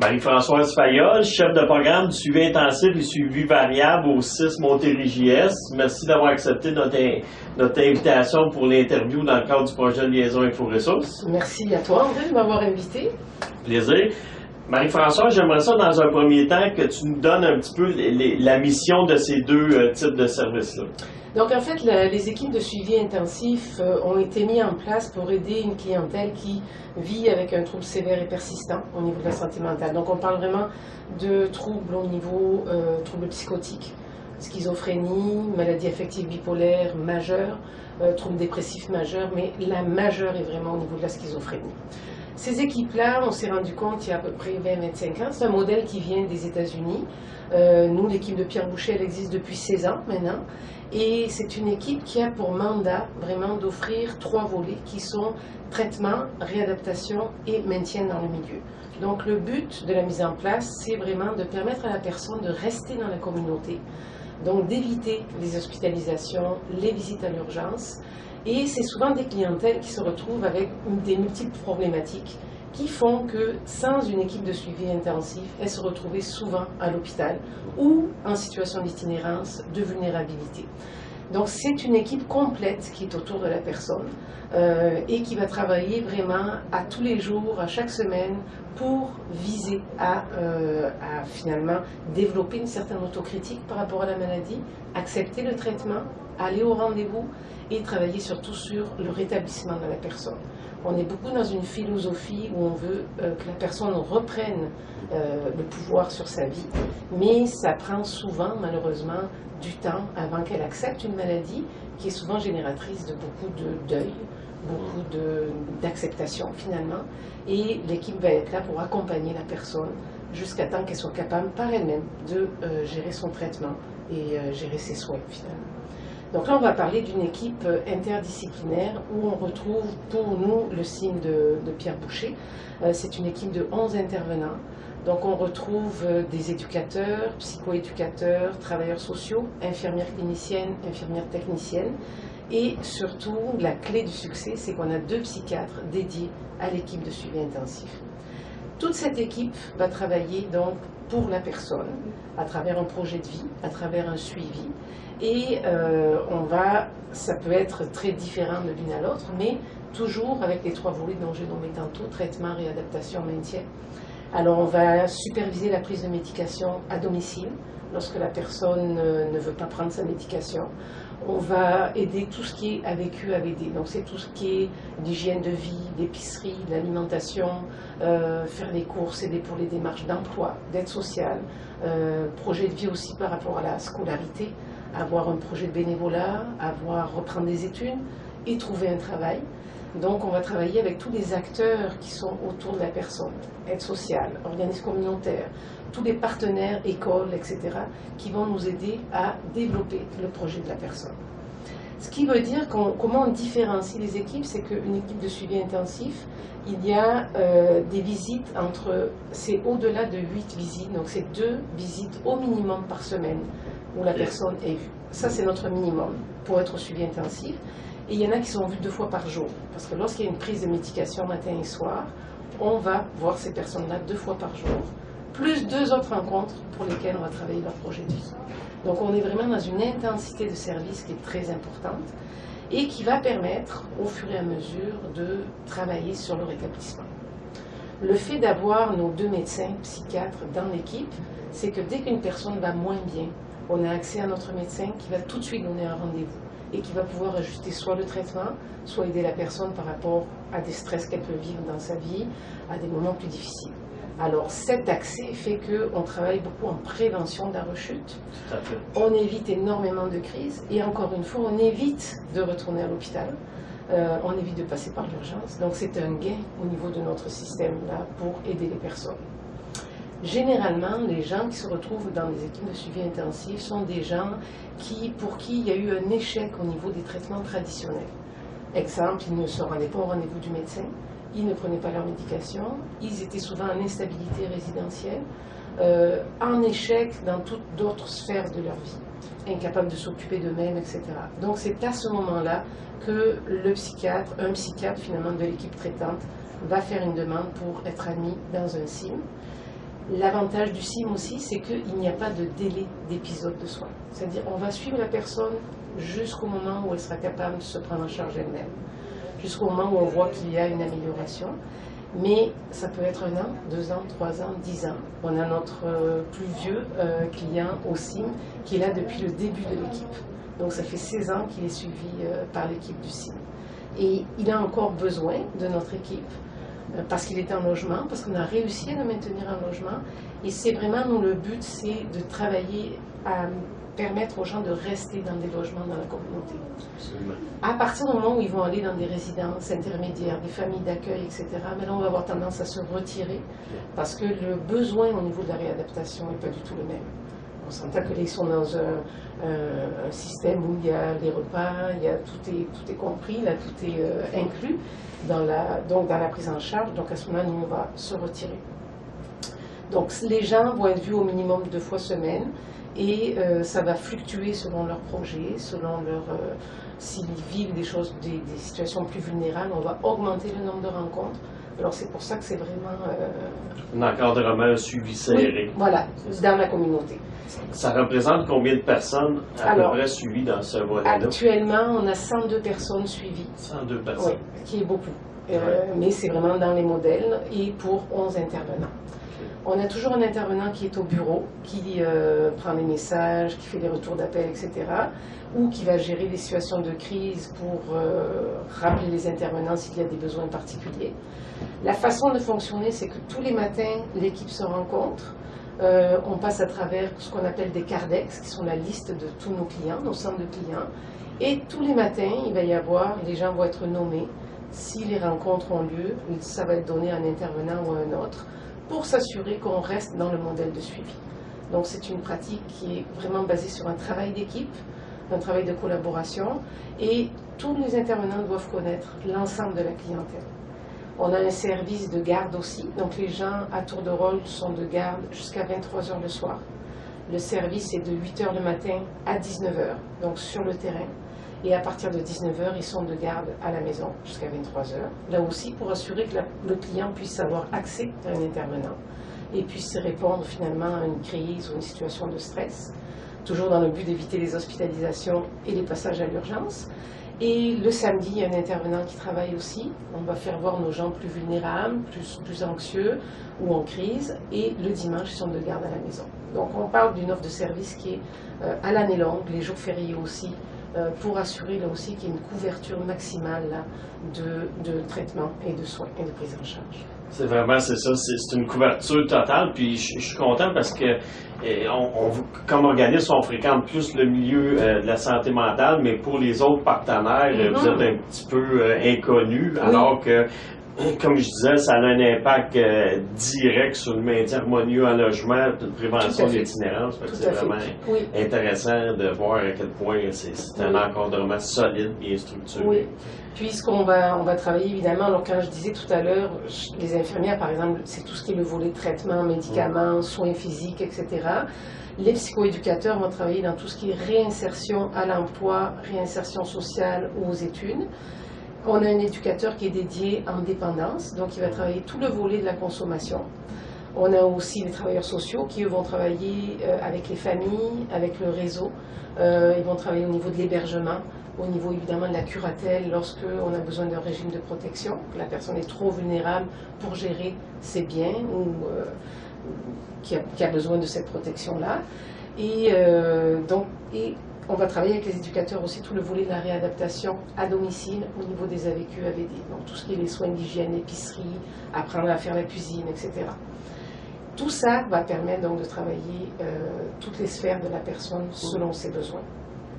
Marie-Françoise Fayolle, chef de programme du suivi intensif et suivi variable au 6 Montérégie-Est. Merci d'avoir accepté notre invitation pour l'interview dans le cadre du projet Liaison Info-Ressources. Merci à toi, André, de m'avoir invité. Plaisir. Marie-Françoise, j'aimerais ça dans un premier temps que tu nous donnes un petit peu la mission de ces deux types de services-là. Donc en fait, les équipes de suivi intensif ont été mises en place pour aider une clientèle qui vit avec un trouble sévère et persistant au niveau de la santé mentale. Donc on parle vraiment de troubles au niveau troubles psychotiques, schizophrénie, maladie affective bipolaire majeure, troubles dépressifs majeurs, mais la majeure est vraiment au niveau de la schizophrénie. Ces équipes-là, on s'est rendu compte il y a à peu près 20-25 ans, c'est un modèle qui vient des États-Unis. Nous, l'équipe de Pierre Boucher, elle existe depuis 16 ans maintenant. Et c'est une équipe qui a pour mandat vraiment d'offrir 3 volets qui sont traitement, réadaptation et maintien dans le milieu. Donc le but de la mise en place, c'est vraiment de permettre à la personne de rester dans la communauté, donc d'éviter les hospitalisations, les visites à l'urgence. Et c'est souvent des clientèles qui se retrouvent avec des multiples problématiques qui font que sans une équipe de suivi intensif, elles se retrouvaient souvent à l'hôpital ou en situation d'itinérance, de vulnérabilité. Donc c'est une équipe complète qui est autour de la personne et qui va travailler vraiment à tous les jours, à chaque semaine, pour viser à finalement développer une certaine autocritique par rapport à la maladie, accepter le traitement, aller au rendez-vous et travailler surtout sur le rétablissement de la personne. On est beaucoup dans une philosophie où on veut que la personne reprenne le pouvoir sur sa vie, mais ça prend souvent, malheureusement, du temps avant qu'elle accepte une maladie qui est souvent génératrice de beaucoup de deuil, beaucoup d'acceptation finalement, et l'équipe va être là pour accompagner la personne jusqu'à temps qu'elle soit capable par elle-même de gérer son traitement et gérer ses soins finalement. Donc là, on va parler d'une équipe interdisciplinaire où on retrouve pour nous le signe de Pierre Boucher. C'est une équipe de 11 intervenants. Donc on retrouve des éducateurs, psychoéducateurs, travailleurs sociaux, infirmières cliniciennes, infirmières techniciennes. Et surtout, la clé du succès, c'est qu'on a 2 psychiatres dédiés à l'équipe de suivi intensif. Toute cette équipe va travailler donc pour la personne, à travers un projet de vie, à travers un suivi. Et ça peut être très différent de l'une à l'autre, mais toujours avec les 3 volets dont j'ai nommé tantôt, traitement, réadaptation, maintien. Alors on va superviser la prise de médication à domicile, lorsque la personne ne veut pas prendre sa médication. On va aider tout ce qui est AVQ, AVD, donc c'est tout ce qui est l'hygiène de vie, l'épicerie, l'alimentation, faire les courses, aider pour les démarches d'emploi, d'aide sociale, projet de vie aussi par rapport à la scolarité, avoir un projet de bénévolat, reprendre des études et trouver un travail. Donc on va travailler avec tous les acteurs qui sont autour de la personne, aide sociale, organismes communautaires, tous les partenaires, écoles, etc., qui vont nous aider à développer le projet de la personne. Ce qui veut dire comment on différencie les équipes, c'est qu'une équipe de suivi intensif, il y a des visites c'est au-delà de 8 visites, donc c'est 2 visites au minimum par semaine où la personne est vue. Ça, c'est notre minimum pour être au suivi intensif. Et il y en a qui sont vus 2 fois par jour, parce que lorsqu'il y a une prise de médication matin et soir, on va voir ces personnes-là 2 fois par jour, plus 2 autres rencontres pour lesquelles on va travailler leur projet de vie. Donc on est vraiment dans une intensité de service qui est très importante et qui va permettre, au fur et à mesure, de travailler sur le rétablissement. Le fait d'avoir nos 2 médecins psychiatres dans l'équipe, c'est que dès qu'une personne va moins bien, on a accès à notre médecin qui va tout de suite donner un rendez-vous et qui va pouvoir ajuster soit le traitement, soit aider la personne par rapport à des stress qu'elle peut vivre dans sa vie, à des moments plus difficiles. Alors cet accès fait qu'on travaille beaucoup en prévention de la rechute, on évite énormément de crises et encore une fois on évite de retourner à l'hôpital, on évite de passer par l'urgence, donc c'est un gain au niveau de notre système là pour aider les personnes. Généralement, les gens qui se retrouvent dans les équipes de suivi intensif sont des gens pour qui il y a eu un échec au niveau des traitements traditionnels. Exemple, ils ne se rendaient pas au rendez-vous du médecin, ils ne prenaient pas leur médication, ils étaient souvent en instabilité résidentielle, en échec dans toutes d'autres sphères de leur vie, incapables de s'occuper d'eux-mêmes, etc. Donc c'est à ce moment-là que un psychiatre finalement de l'équipe traitante, va faire une demande pour être admis dans un CIM. L'avantage du CIM aussi, c'est qu'il n'y a pas de délai d'épisode de soins. C'est-à-dire on va suivre la personne jusqu'au moment où elle sera capable de se prendre en charge elle-même, jusqu'au moment où on voit qu'il y a une amélioration. Mais ça peut être 1 an, 2 ans, 3 ans, 10 ans. On a notre plus vieux client au CIM qui est là depuis le début de l'équipe. Donc ça fait 16 ans qu'il est suivi par l'équipe du CIM. Et il a encore besoin de notre équipe parce qu'il est en logement, parce qu'on a réussi à le maintenir en logement. Et c'est vraiment, nous, le but, c'est de travailler à permettre aux gens de rester dans des logements dans la communauté. Absolument. À partir du moment où ils vont aller dans des résidences intermédiaires, des familles d'accueil, etc., mais là, on va avoir tendance à se retirer parce que le besoin au niveau de la réadaptation n'est pas du tout le même. On s'entend que ils sont dans un système où il y a les repas, tout est compris, là, tout est inclus donc dans la prise en charge. Donc à ce moment-là, nous, on va se retirer. Donc les gens vont être vus au minimum 2 fois semaine et ça va fluctuer selon leur projet, selon leur... s'ils vivent des situations plus vulnérables, on va augmenter le nombre de rencontres. Alors c'est pour ça que c'est vraiment... Un encadrement, un suivi serré. Oui, voilà, dans la communauté. Ça représente combien de personnes à peu près suivies dans ce volet-là? Actuellement, on a 102 personnes suivies. 102 personnes. Oui, qui est beaucoup. Mais c'est vraiment dans les modèles et pour 11 intervenants. On a toujours un intervenant qui est au bureau, qui prend les messages, qui fait les retours d'appel, etc. Ou qui va gérer les situations de crise pour rappeler les intervenants s'il y a des besoins particuliers. La façon de fonctionner, c'est que tous les matins, l'équipe se rencontre. On passe à travers ce qu'on appelle des cardex, qui sont la liste de tous nos clients, nos centres de clients. Et tous les matins, il va y avoir, les gens vont être nommés. Si les rencontres ont lieu, ça va être donné à un intervenant ou à un autre, pour s'assurer qu'on reste dans le modèle de suivi. Donc c'est une pratique qui est vraiment basée sur un travail d'équipe, un travail de collaboration, et tous les intervenants doivent connaître l'ensemble de la clientèle. On a un service de garde aussi, donc les gens à tour de rôle sont de garde jusqu'à 23 h le soir. Le service est de 8 h le matin à 19 h, donc sur le terrain. Et à partir de 19 h, ils sont de garde à la maison jusqu'à 23 h. Là aussi, pour assurer que le client puisse avoir accès à un intervenant et puisse répondre finalement à une crise ou une situation de stress, toujours dans le but d'éviter les hospitalisations et les passages à l'urgence. Et le samedi, il y a un intervenant qui travaille aussi. On va faire voir nos gens plus vulnérables, plus anxieux ou en crise. Et le dimanche, ils sont de garde à la maison. Donc on parle d'une offre de service qui est à l'année longue, les jours fériés aussi, pour assurer là aussi qu'il y ait une couverture maximale là, de traitement et de soins et de prise en charge. C'est vraiment, c'est ça, c'est une couverture totale, puis je suis content parce que comme organisme, on fréquente plus le milieu de la santé mentale, mais pour les autres partenaires, vous êtes un petit peu inconnus, alors que, comme je disais, ça a un impact direct sur le maintien harmonieux en logement, de prévention de l'itinérance. C'est vraiment intéressant de voir à quel point c'est un encadrement solide, bien structuré. Oui. Puisqu'on va travailler évidemment, alors quand je disais tout à l'heure, les infirmières par exemple, c'est tout ce qui est le volet traitement, médicaments, soins physiques, etc. Les psychoéducateurs vont travailler dans tout ce qui est réinsertion à l'emploi, réinsertion sociale ou aux études. On a un éducateur qui est dédié en dépendance, donc il va travailler tout le volet de la consommation. On a aussi les travailleurs sociaux qui eux, vont travailler avec les familles, avec le réseau. Ils vont travailler au niveau de l'hébergement, au niveau évidemment de la curatelle lorsqu'on a besoin d'un régime de protection, que la personne est trop vulnérable pour gérer ses biens ou qui a besoin de cette protection-là. Et on va travailler avec les éducateurs aussi tout le volet de la réadaptation à domicile au niveau des AVQ, AVD. Donc tout ce qui est les soins d'hygiène, épicerie, apprendre à faire la cuisine, etc. Tout ça va permettre donc de travailler toutes les sphères de la personne selon ses besoins.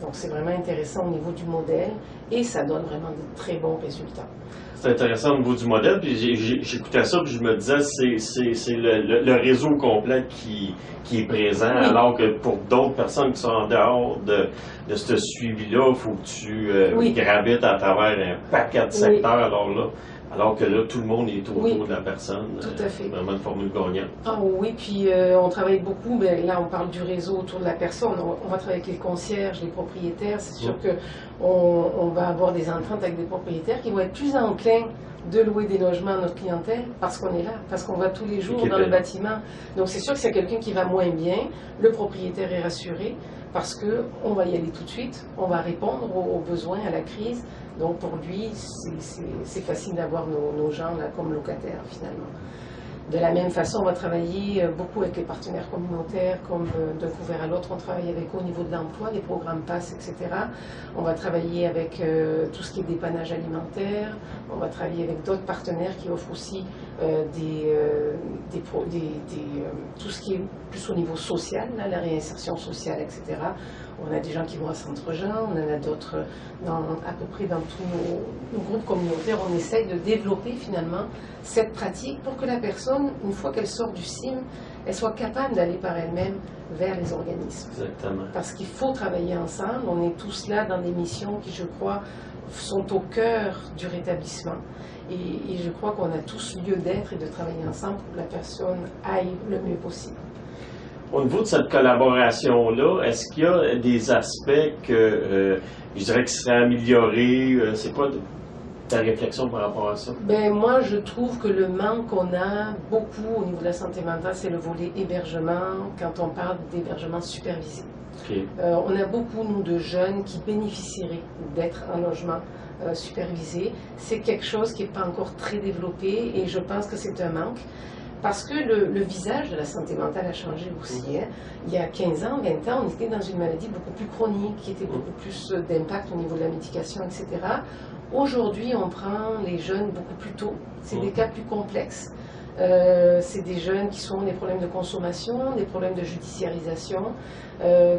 Donc c'est vraiment intéressant au niveau du modèle et ça donne vraiment de très bons résultats. C'est intéressant au niveau du modèle, puis j'écoutais ça, puis je me disais, c'est le réseau complet qui est présent, alors que pour d'autres personnes qui sont en dehors de ce suivi-là, il faut que tu gravites à travers un paquet de secteurs. Alors là, Alors que là, tout le monde est autour Oui, de la personne. tout à fait. Vraiment une formule gagnante. Ah oui, puis on travaille beaucoup, mais là on parle du réseau autour de la personne. On va travailler avec les concierges, les propriétaires. C'est sûr qu'on va avoir des ententes avec des propriétaires qui vont être plus enclins de louer des logements à notre clientèle parce qu'on est là, parce qu'on va tous les jours dans le bâtiment. Donc c'est sûr que c'est quelqu'un qui va moins bien, le propriétaire est rassuré parce qu'on va y aller tout de suite, on va répondre aux besoins, à la crise. Donc pour lui, c'est facile d'avoir nos gens là comme locataires finalement. De la même façon, on va travailler beaucoup avec les partenaires communautaires, comme d'un couvert à l'autre, on travaille avec eux au niveau de l'emploi, les programmes PASS, etc. On va travailler avec tout ce qui est dépannage alimentaire, on va travailler avec d'autres partenaires qui offrent aussi tout ce qui est plus au niveau social, là, la réinsertion sociale, etc. On a des gens qui vont à Centre-Jean, on en a d'autres à peu près dans tous nos groupes communautaires. On essaye de développer finalement cette pratique pour que la personne, une fois qu'elle sort du CIM, elle soit capable d'aller par elle-même vers les organismes. Exactement. Parce qu'il faut travailler ensemble. On est tous là dans des missions qui, je crois, sont au cœur du rétablissement. Et je crois qu'on a tous lieu d'être et de travailler ensemble pour que la personne aille le mieux possible. Au niveau de cette collaboration-là, est-ce qu'il y a des aspects que je dirais qui seraient améliorés? C'est quoi ta réflexion par rapport à ça? Ben, moi, je trouve que le manque qu'on a beaucoup au niveau de la santé mentale, c'est le volet hébergement, quand on parle d'hébergement supervisé. Okay. On a beaucoup, nous, de jeunes qui bénéficieraient d'être en logement supervisé. C'est quelque chose qui n'est pas encore très développé et je pense que c'est un manque. Parce que le visage de la santé mentale a changé aussi. Hein. Il y a 15 ans, 20 ans, on était dans une maladie beaucoup plus chronique, qui était beaucoup plus d'impact au niveau de la médication, etc. Aujourd'hui, on prend les jeunes beaucoup plus tôt. C'est des cas plus complexes. C'est des jeunes qui ont des problèmes de consommation, des problèmes de judiciarisation,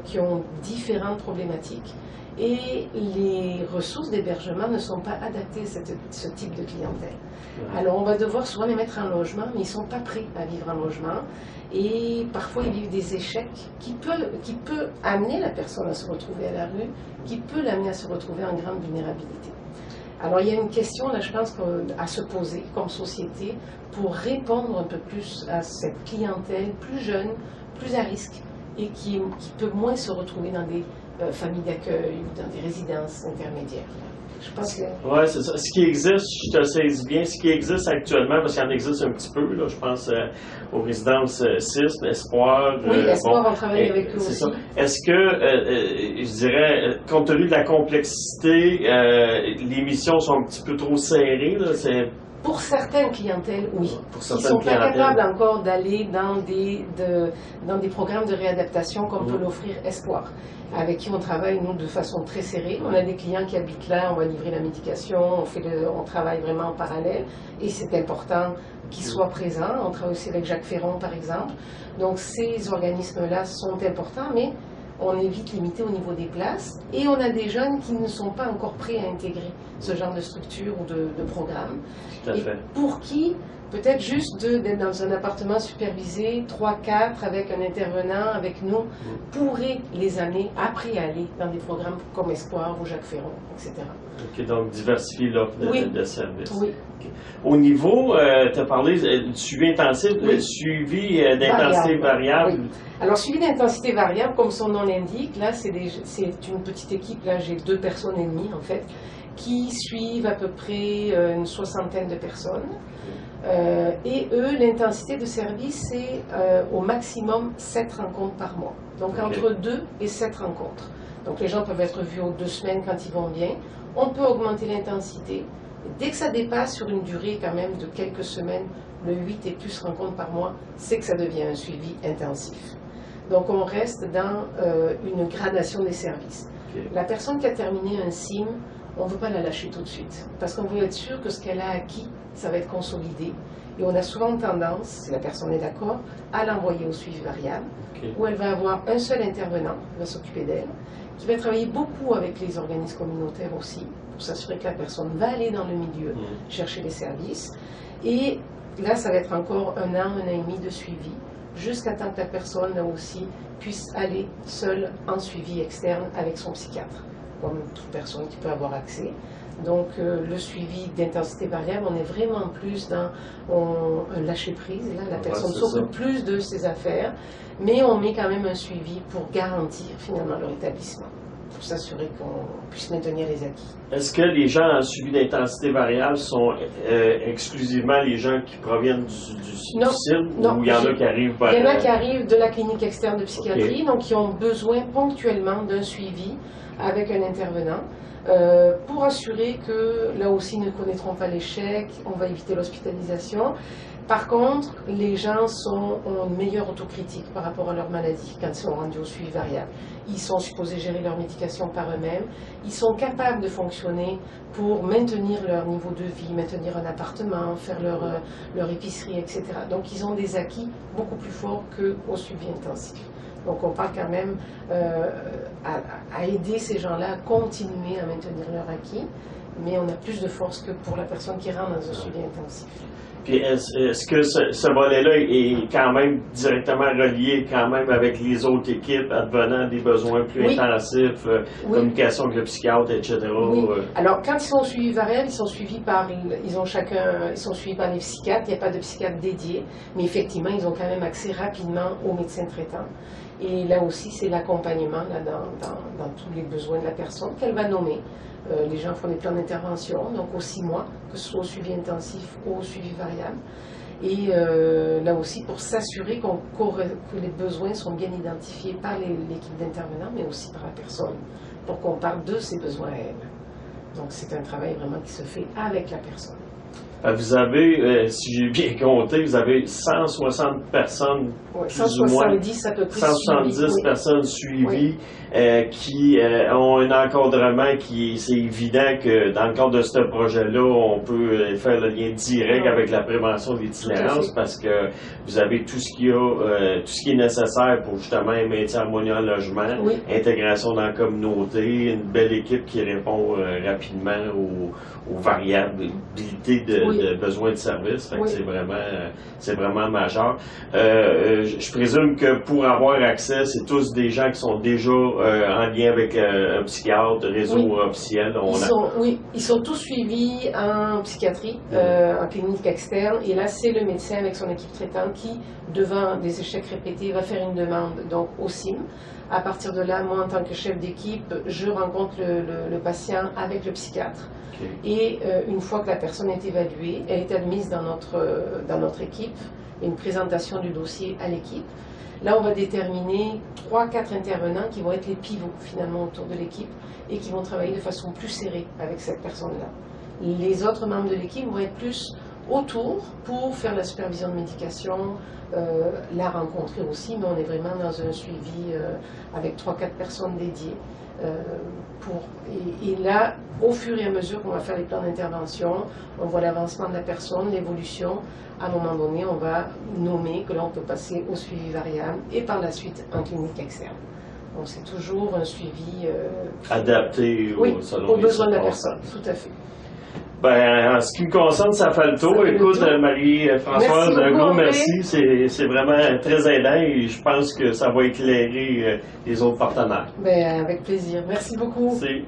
qui ont différentes problématiques. Et les ressources d'hébergement ne sont pas adaptées à ce type de clientèle. Alors on va devoir souvent les mettre en logement, mais ils ne sont pas prêts à vivre en logement. Et parfois ils vivent des échecs qui peut amener la personne à se retrouver à la rue, qui peut l'amener à se retrouver en grande vulnérabilité. Alors il y a une question, là je pense, à se poser comme société pour répondre un peu plus à cette clientèle plus jeune, plus à risque et qui peut moins se retrouver dans des familles d'accueil ou dans des résidences intermédiaires. Je pense que... Oui, c'est ça. Ce qui existe, je te saisis bien, ce qui existe actuellement, parce qu'il y en existe un petit peu, là, je pense aux résidences CISM, Espoir. Oui, Espoir, on travaille avec eux aussi. Ça. Est-ce que, je dirais, compte tenu de la complexité, les missions sont un petit peu trop serrées, là, pour certaines clientèles, oui. Pour certaines qui ne sont pas capables encore d'aller dans des programmes de réadaptation comme peut l'offrir Espoir, avec qui on travaille, nous, de façon très serrée. On a des clients qui habitent là, on va livrer la médication, on travaille vraiment en parallèle, et c'est important qu'ils soient présents. On travaille aussi avec Jacques Ferron, par exemple. Donc ces organismes-là sont importants, mais on est vite limité au niveau des places. Et on a des jeunes qui ne sont pas encore prêts à intégrer ce genre de structure ou de programme. Tout à fait. Et pour qui, peut-être juste d'être dans un appartement supervisé, 3-4, avec un intervenant, avec nous, pourrait les amener après à aller dans des programmes comme Espoir ou Jacques Ferron, etc. OK, donc diversifier l'offre de services. Oui. Okay. Au niveau, tu as parlé du suivi intensif, suivi d'intensité variable. Oui. Alors, suivi d'intensité variable, comme son nom l'indique, là, c'est une petite équipe, là, j'ai 2 personnes et demie, en fait, qui suivent à peu près une 60aine de personnes. Et eux, l'intensité de service, c'est au maximum 7 rencontres par mois. Donc, entre 2 et 7 rencontres. Donc, les gens peuvent être vus aux 2 semaines quand ils vont bien. On peut augmenter l'intensité. Dès que ça dépasse sur une durée quand même de quelques semaines, le 8 et plus rencontres par mois, c'est que ça devient un suivi intensif. Donc on reste dans une gradation des services. La personne qui a terminé un CIM, on ne veut pas la lâcher tout de suite, parce qu'on veut être sûr que ce qu'elle a acquis, ça va être consolidé. Et on a souvent tendance, si la personne est d'accord, à l'envoyer au suivi variable, où elle va avoir un seul intervenant qui va s'occuper d'elle, qui va travailler beaucoup avec les organismes communautaires aussi, pour s'assurer que la personne va aller dans le milieu, chercher les services. Et là, ça va être encore 1 an, 1 an et demi de suivi, jusqu'à temps que la personne, là aussi, puisse aller seule en suivi externe avec son psychiatre, comme toute personne qui peut avoir accès. Donc le suivi d'intensité variable, on est vraiment plus dans un lâcher-prise. Là, la personne s'occupe plus de ses affaires, mais on met quand même un suivi pour garantir finalement leur établissement, pour s'assurer qu'on puisse maintenir les acquis. Est-ce que les gens en suivi d'intensité variable sont exclusivement les gens qui proviennent du CIL, ou il y en a qui arrivent par... Il y en a qui arrivent de la clinique externe de psychiatrie, donc qui ont besoin ponctuellement d'un suivi avec un intervenant pour assurer que là aussi ils ne connaîtront pas l'échec, on va éviter l'hospitalisation. Par contre, les gens ont une meilleure autocritique par rapport à leur maladie quand ils sont rendus au suivi variable. Ils sont supposés gérer leur médication par eux-mêmes. Ils sont capables de fonctionner pour maintenir leur niveau de vie, maintenir un appartement, faire leur épicerie, etc. Donc, ils ont des acquis beaucoup plus forts qu'au suivi intensif. Donc, on parle quand même à aider ces gens-là à continuer à maintenir leur acquis, mais on a plus de force que pour la personne qui rentre dans un suivi intensif. Puis est-ce que ce volet-là est quand même directement relié quand même avec les autres équipes advenant des besoins plus intensifs, communication avec le psychiatre, etc.? Oui. Alors, quand ils sont suivis variables, ils sont suivis par ils sont suivis par les psychiatres. Il n'y a pas de psychiatre dédié, mais effectivement, ils ont quand même accès rapidement aux médecins traitants. Et là aussi, c'est l'accompagnement dans tous les besoins de la personne qu'elle va nommer. Les gens font des plans d'intervention, donc aux 6 mois, que ce soit au suivi intensif ou au suivi variable. Et là aussi, pour s'assurer que les besoins sont bien identifiés par l'équipe d'intervenants, mais aussi par la personne, pour qu'on parle de ses besoins à elle. Donc c'est un travail vraiment qui se fait avec la personne. Vous avez, si j'ai bien compté, vous avez 160 personnes, plus 170 à peu près 170 personnes suivies qui ont un encadrement c'est évident que dans le cadre de ce projet-là, on peut faire le lien direct avec la prévention de l'itinérance parce que vous avez tout ce qui est nécessaire pour justement un maintien harmonieux en logement, intégration dans la communauté, une belle équipe qui répond rapidement aux variabilités de besoins de services. Fait que c'est vraiment majeur. Je présume que pour avoir accès, c'est tous des gens qui sont déjà en lien avec un psychiatre, réseau officiel. Ils sont tous suivis en psychiatrie, en clinique externe. Et là, c'est le médecin avec son équipe traitante qui, devant des échecs répétés, va faire une demande donc au CIM. À partir de là, moi, en tant que chef d'équipe, je rencontre le patient avec le psychiatre. Et une fois que la personne est évaluée, elle est admise dans notre équipe, une présentation du dossier à l'équipe. Là, on va déterminer 3-4 intervenants qui vont être les pivots finalement autour de l'équipe et qui vont travailler de façon plus serrée avec cette personne-là. Les autres membres de l'équipe vont être plus autour pour faire la supervision de médication, la rencontrer aussi, mais on est vraiment dans un suivi avec 3-4 personnes dédiées. Et là, au fur et à mesure qu'on va faire les plans d'intervention, on voit l'avancement de la personne, l'évolution. À un moment donné, on va nommer que là, on peut passer au suivi variable et par la suite en clinique externe. Donc, c'est toujours un suivi adapté aux besoins de la personne. Tout à fait. Ben, en ce qui me concerne, ça fait le tour. Écoute, Marie-Françoise, un gros merci. C'est vraiment très aidant et je pense que ça va éclairer les autres partenaires. Ben, avec plaisir. Merci beaucoup. Merci.